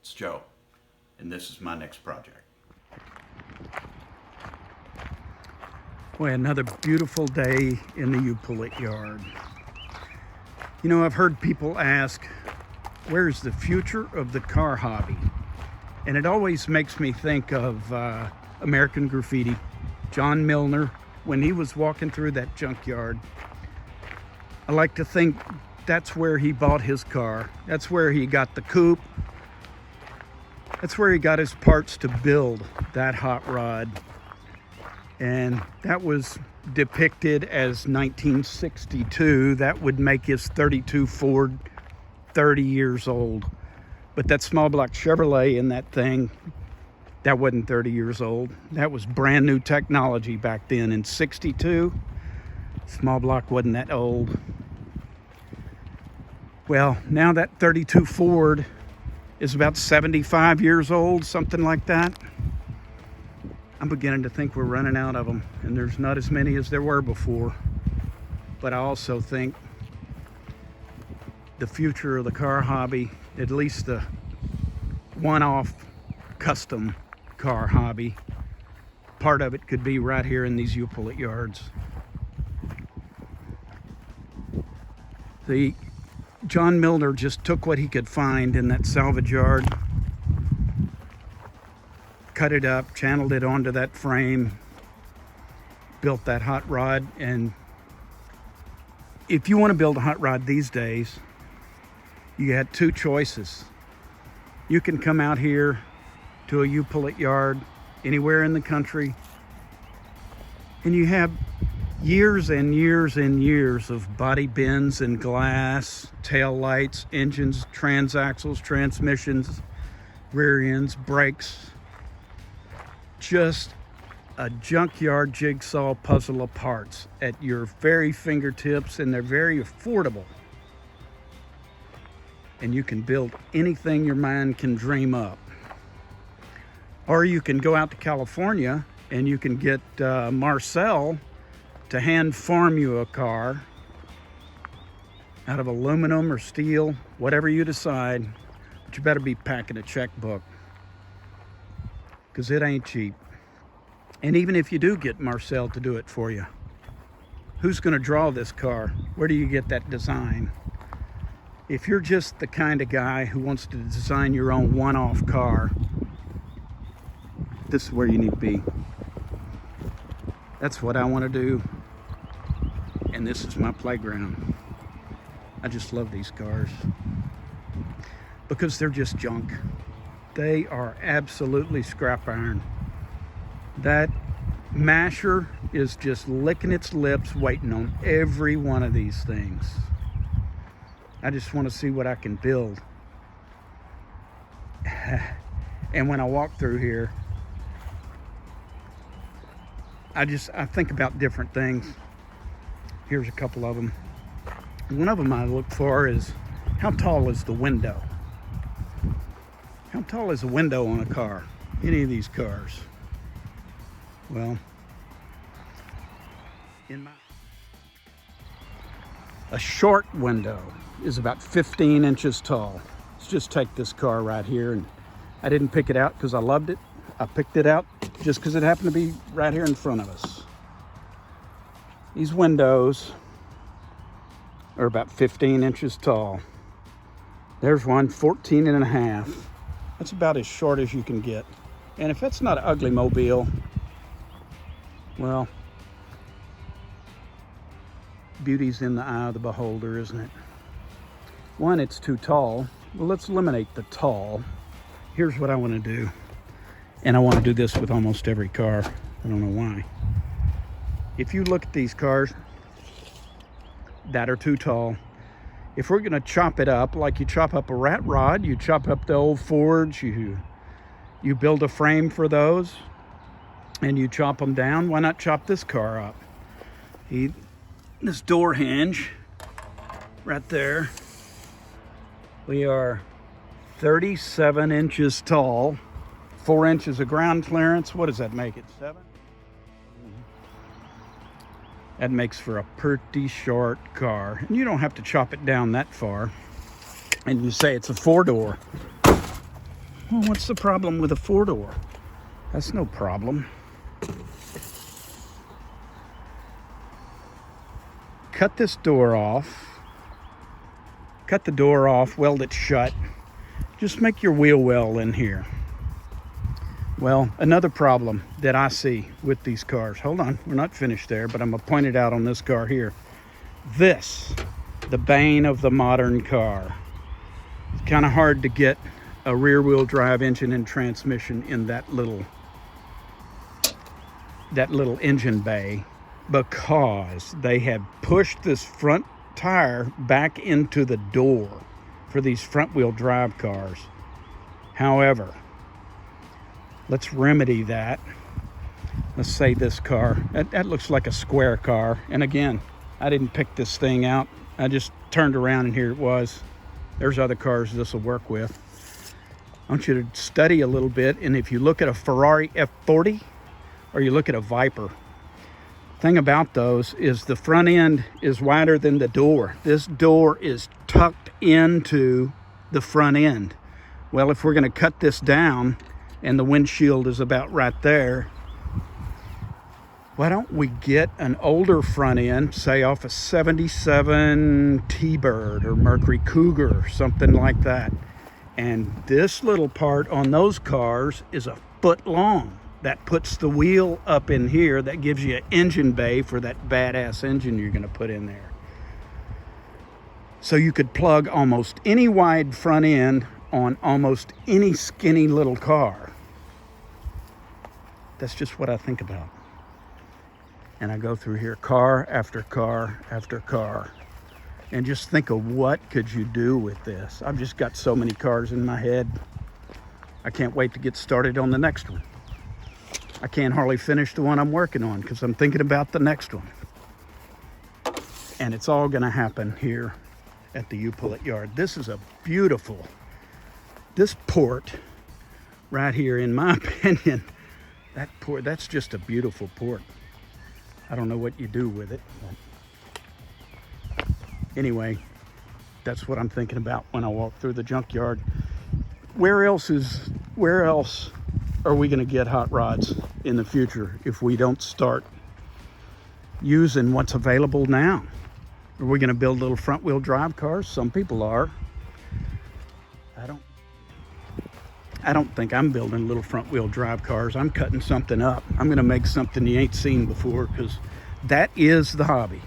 It's Joe, and this is my next project. Boy, another beautiful day in the U-Pullet yard. You know, I've heard people ask, where's the future of the car hobby? And it always makes me think of American Graffiti, John Milner, when he was walking through that junkyard. I like to think that's where he bought his car. That's where he got the coupe. That's where he got his parts to build that hot rod. And that was depicted as 1962. That would make his 32 Ford 30 years old. But that small block Chevrolet in that thing, that wasn't 30 years old. That was brand new technology back then. In 62, small block wasn't that old. Well, now that 32 Ford is about 75 years old, something like that. I'm beginning to think we're running out of them, and there's not as many as there were before. But I also think the future of the car hobby, at least the one-off custom car hobby, part of it could be right here in these U-Pullet yards. John Milner just took what he could find in that salvage yard, cut it up, channeled it onto that frame, built that hot rod. And if you want to build a hot rod these days, you had two choices. You can come out here to a U-Pullet yard anywhere in the country, and you have years and years and years of body bends and glass, tail lights, engines, transaxles, transmissions, rear ends, brakes. Just a junkyard jigsaw puzzle of parts at your very fingertips, and they're very affordable. And you can build anything your mind can dream up. Or you can go out to California and you can get Marcel to hand farm you a car out of aluminum or steel, whatever you decide. But you better be packing a checkbook, because it ain't cheap. And even if you do get Marcel to do it for you, who's going to draw this car? Where do you get that design? If you're just the kind of guy who wants to design your own one-off car, this is where you need to be. That's what I want to do, and this is my playground. I just love these cars because they're just junk. They are absolutely scrap iron. That masher is just licking its lips waiting on every one of these things. I just want to see what I can build. And when I walk through here, I think about different things. Here's a couple of them. One of them I look for is, how tall is the window? How tall is a window on a car? Any of these cars? Well, a short window is about 15 inches tall. Let's just take this car right here, and I didn't pick it out because I loved it. I picked it out just because it happened to be right here in front of us. These windows are about 15 inches tall. There's one, 14 and a half. That's about as short as you can get. And if that's not an ugly mobile, well, beauty's in the eye of the beholder, isn't it? One, it's too tall. Well, let's eliminate the tall. Here's what I want to do. And I want to do this with almost every car. I don't know why. If you look at these cars that are too tall, if we're going to chop it up like you chop up a rat rod, you chop up the old Fords, you build a frame for those, and you chop them down, why not chop this car up? This door hinge right there, we are 37 inches tall, 4 inches of ground clearance. What does that make it, 7? That makes for a pretty short car. And you don't have to chop it down that far. And you say it's a 4-door. Well, what's the problem with a 4-door? That's no problem. Cut this door off. Cut the door off, weld it shut. Just make your wheel well in here. Well, another problem that I see with these cars. Hold on, we're not finished there, but I'm gonna point it out on this car here. This, the bane of the modern car. It's kind of hard to get a rear-wheel drive engine and transmission in that little engine bay, because they have pushed this front tire back into the door for these front-wheel drive cars. However, let's remedy that. Let's say this car, that looks like a square car. And again, I didn't pick this thing out. I just turned around and here it was. There's other cars this will work with. I want you to study a little bit, and if you look at a Ferrari F40 or you look at a Viper, thing about those is the front end is wider than the door. This door is tucked into the front end. Well, if we're going to cut this down and the windshield is about right there, why don't we get an older front end, say off a 77 T-Bird or Mercury Cougar or something like that. And this little part on those cars is a foot long. That puts the wheel up in here. That gives you an engine bay for that badass engine you're going to put in there. So you could plug almost any wide front end on almost any skinny little car. That's just what I think about. And I go through here car after car after car and just think of what could you do with this. I've just got so many cars in my head. I can't wait to get started on the next one. I can't hardly finish the one I'm working on because I'm thinking about the next one. And it's all going to happen here at the U-Pullet yard. This is a beautiful, this port right here, in my opinion, that's just a beautiful port. I don't know what you do with it. But anyway, that's what I'm thinking about when I walk through the junkyard. Where else are we going to get hot rods in the future if we don't start using what's available now? Are we going to build little front-wheel drive cars? Some people are. I don't think I'm building little front-wheel drive cars. I'm cutting something up. I'm going to make something you ain't seen before, because that is the hobby.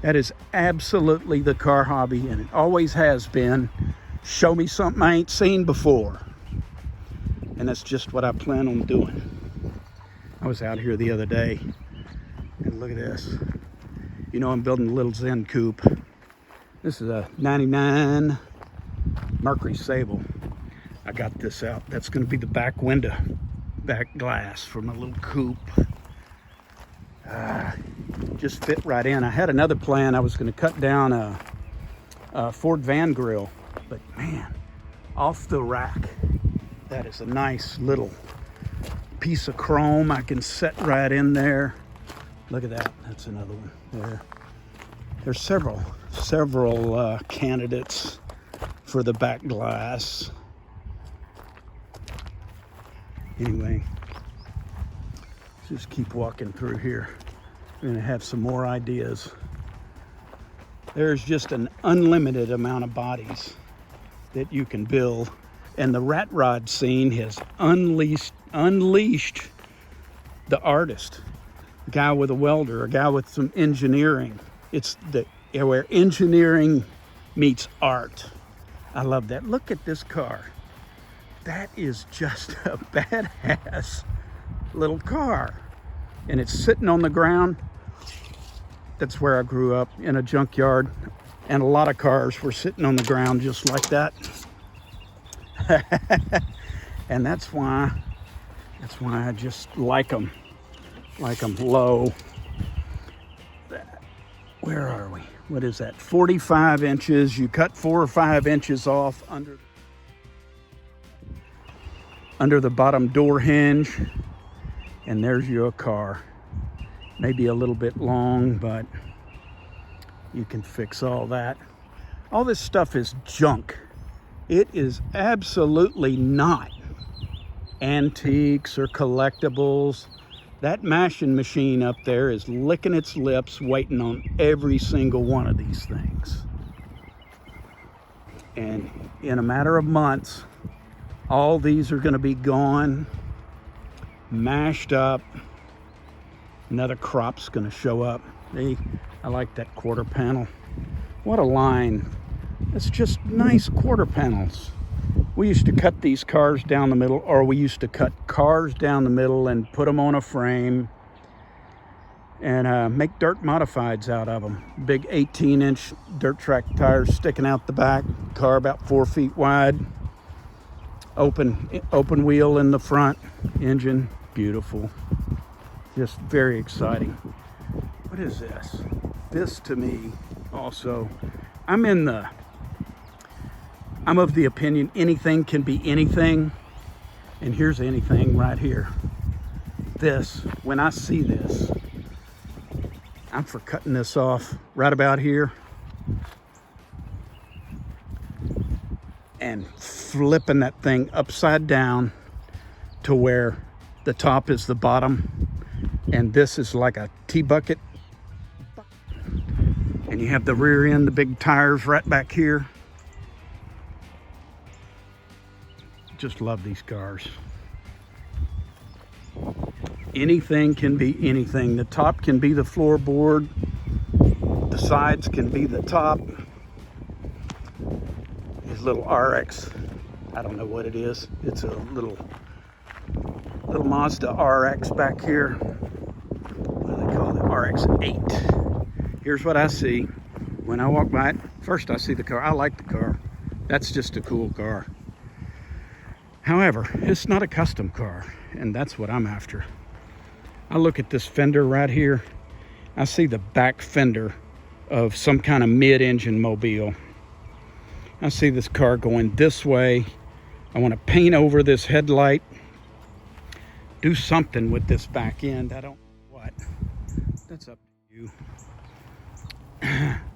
That is absolutely the car hobby, and it always has been. Show me something I ain't seen before. And that's just what I plan on doing. I was out here the other day, and look at this. You know, I'm building a little Zen coupe. This is a 99 Mercury Sable. I got this out. That's going to be the back window, back glass for my little coupe. Just fit right in. I had another plan. I was going to cut down a Ford van grill, but man, off the rack, that is a nice little piece of chrome I can set right in there. Look at that. That's another one there. There's several candidates for the back glass. Anyway, just keep walking through here. I'm going to have some more ideas. There's just an unlimited amount of bodies that you can build. And the rat rod scene has unleashed the artist. A guy with a welder, a guy with some engineering. It's where engineering meets art. I love that. Look at this car. That is just a badass little car. And it's sitting on the ground. That's where I grew up, in a junkyard. And a lot of cars were sitting on the ground just like that. And that's why I just like them low. Where are we? What is that? 45 inches. You cut 4 or 5 inches off under the bottom door hinge, and there's your car. Maybe a little bit long, but you can fix all that. All this stuff is junk. It is absolutely not. antiques or collectibles. That mashing machine up there is licking its lips, waiting on every single one of these things. And in a matter of months, all these are going to be gone, mashed up. Another crop's going to show up. I like that quarter panel. What a line. It's just nice quarter panels. We used to cut these cars down the middle, or we used to cut cars down the middle and put them on a frame and make dirt modifieds out of them. Big 18-inch dirt track tires sticking out the back, car about 4 feet wide, open wheel in the front, engine, beautiful. Just very exciting. What is this? This to me also, I'm of the opinion anything can be anything, and here's anything right here. This, when I see this, I'm for cutting this off right about here and flipping that thing upside down to where the top is the bottom and this is like a tea bucket, and you have the rear end, the big tires right back here. Just love these cars. Anything can be anything. The top can be the floorboard. The sides can be the top. His little RX, I don't know what it is. It's a little Mazda RX back here. What do they call it? RX-8. Here's what I see when I walk by it. First I see the car. I like the car. That's just a cool car. However, it's not a custom car, and that's what I'm after. I look at this fender right here. I see the back fender of some kind of mid-engine mobile. I see this car going this way. I want to paint over this headlight, do something with this back end. I don't know what. That's up to you.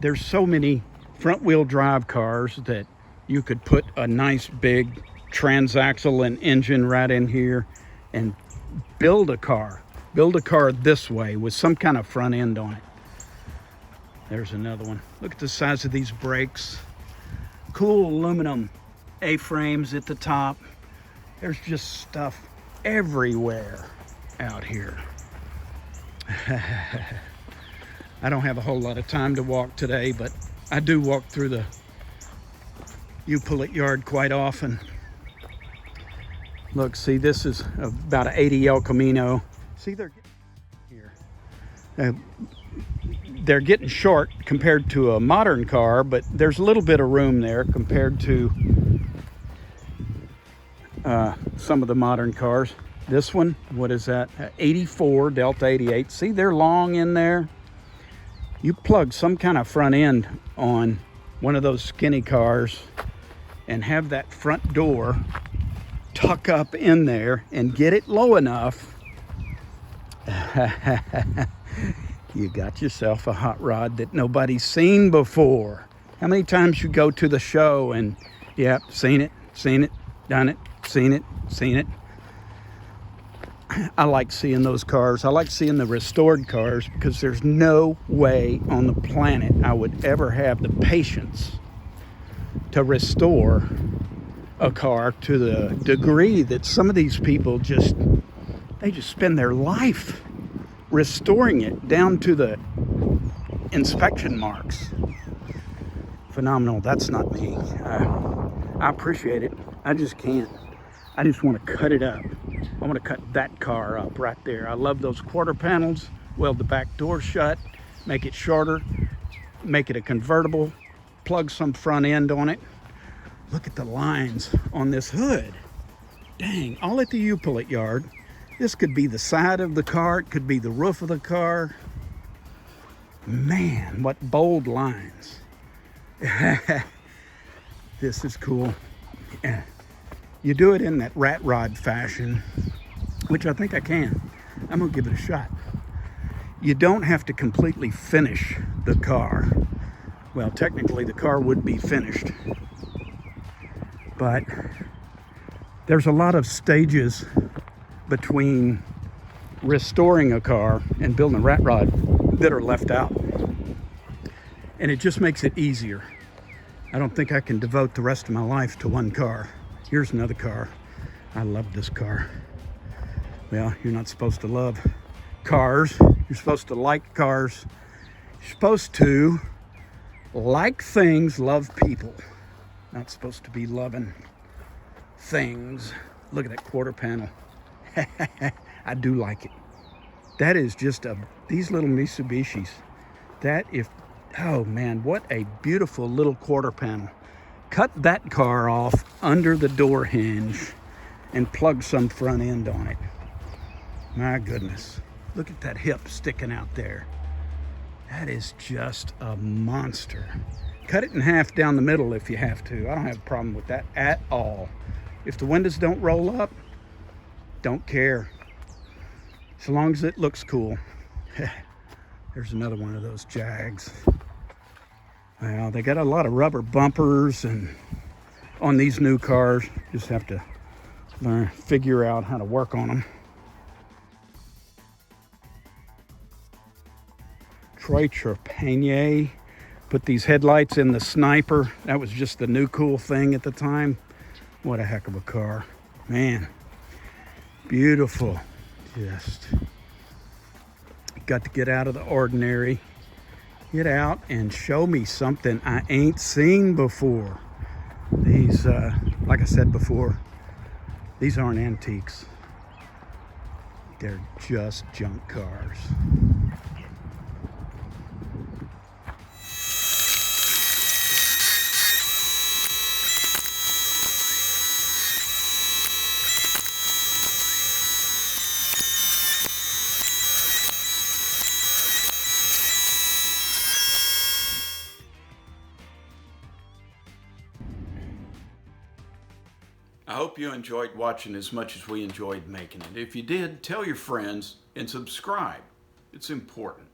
There's so many front-wheel drive cars that you could put a nice big transaxle and engine right in here and build a car this way with some kind of front end on it. There's another one. Look at the size of these brakes. Cool aluminum A-frames at the top. There's just stuff everywhere out here. I don't have a whole lot of time to walk today, but I do walk through the Upullet yard quite often. Look, see, this is about an 80 el-camino. See, they're getting here. They're getting short compared to a modern car, but there's a little bit of room there compared to some of the modern cars. This one, what is that? 84 Delta 88. See, they're long in there. You plug some kind of front end on one of those skinny cars and have that front door tuck up in there and get it low enough, you got yourself a hot rod that nobody's seen before. How many times you go to the show and, yeah, seen it, done it, seen it. I like seeing those cars. I like seeing the restored cars because there's no way on the planet I would ever have the patience to restore a car to the degree that some of these people just spend their life restoring it down to the inspection marks. Phenomenal. That's not me. I appreciate it. I just can't. I just want to cut it up. I want to cut that car up right there. I love those quarter panels. Weld the back door shut, make it shorter, make it a convertible, plug some front end on it. Look at the lines on this hood. Dang, all at the Upullet yard. This could be the side of the car. It could be the roof of the car. Man, what bold lines. This is cool. You do it in that rat rod fashion, which I think I can. I'm gonna give it a shot. You don't have to completely finish the car. Well, technically the car would be finished, but There's a lot of stages between restoring a car and building a rat rod that are left out. And it just makes it easier. I don't think I can devote the rest of my life to one car. Here's another car. I love this car. Well, you're not supposed to love cars. You're supposed to like cars. You're supposed to like things, love people. Not supposed to be loving things. Look at that quarter panel. I do like it. That is just these little Mitsubishis. Oh man, what a beautiful little quarter panel. Cut that car off under the door hinge and plug some front end on it. My goodness. Look at that hip sticking out there. That is just a monster. Cut it in half down the middle if you have to. I don't have a problem with that at all. If the windows don't roll up, don't care. As long as it looks cool. There's another one of those Jags. Well, they got a lot of rubber bumpers and on these new cars. Just have to figure out how to work on them. Troy Trepanier put these headlights in the Sniper. That was just the new cool thing at the time. What a heck of a car. Man, beautiful. Just got to get out of the ordinary. Get out and show me something I ain't seen before. These, like I said before, these aren't antiques. They're just junk cars. I hope you enjoyed watching as much as we enjoyed making it. If you did, tell your friends and subscribe. It's important.